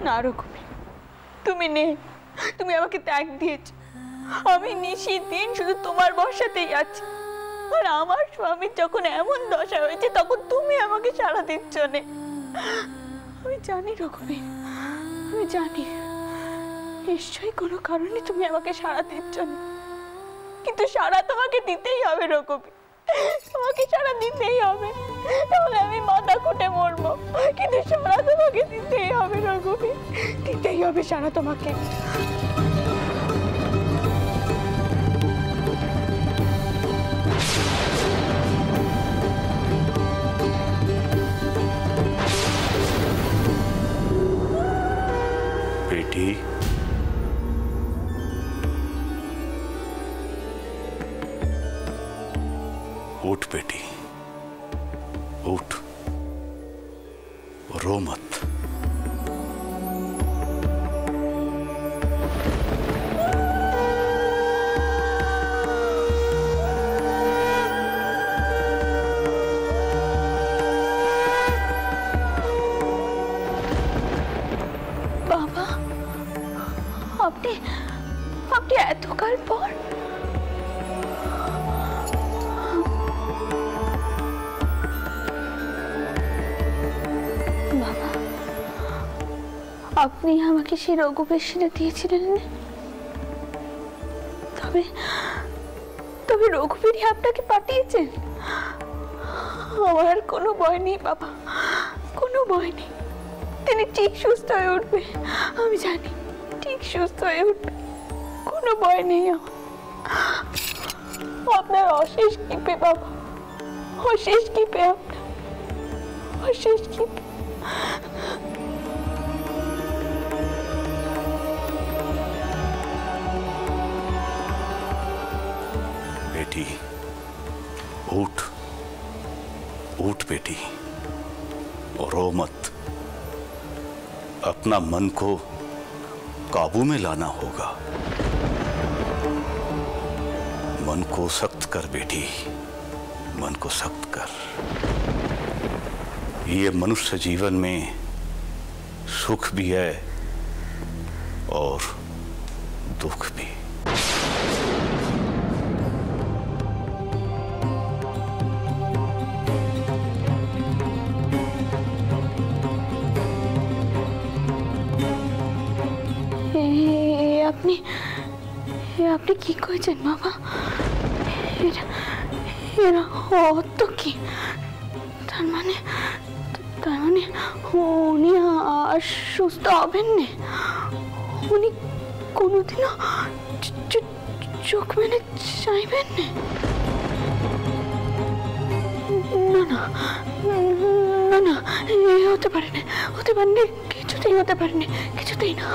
না রকমে তুমি নেই, তুমি আমাকে ত্যাগ দিয়েছ। আমি নিশি দিন শুধু তোমার ভরসাতেই আছি। আর আমার স্বামীর যখন এমন দশা হয়েছে তখন তুমি আমাকে সাড়া দিচ্ছ না। আমি জানি রকমে, আমি জানি নিশ্চয়ই কোনো কারণে তুমি আমাকে সাড়া দিচ্ছ না, কিন্তু সাড়া তোমাকে দিতেই হবে রকমে, তোমাকে সাড়া দিতেই হবে। তাহলে আমি মাথা কুটে মরবো, কিন্তু সাড়া তোমাকে দিতেই হবে রকমে, দিতেই হবে সাড়া তোমাকে। बेटी, उठ बेटी, उठ, रो मत। বাবা, আপনি এতকাল পর? বাবা, আপনি আমাকে সেই রঘুবেশিনী দিয়েছিলেন না? তবে রঘুবীরই আপনাকে পাঠিয়েছেন? আমার কোনো ভয় নেই বাবা, কোনো ভয় নেই। তিনি ঠিক সুস্থ হয়ে উঠবে, আমি জানি ঠিক সুস্থ হয়ে উঠবে, কোনো ভয় নেই আমার। আপনার অশেষ কৃপে বাবা, অশেষ কৃপে আপনার, অশেষ কৃপে। बेटी, उठ, उठ बेटी, और रो मत। अपना मन को काबू में लाना होगा। मन को सख्त कर बेटी, मन को सख्त कर। ये मनुष्य जीवन में सुख भी है और दुख भी। আপনি কি কইছেন বাবা? এরা অত কি? তার মানে উনি আর সুস্থ হবেন না? উনি কোনোদিনও চোখ মেলে চাইবেন না? না না না, হতে পারে না, হতে পারে না, কিছুতেই হতে পারে না, কিছুতেই না।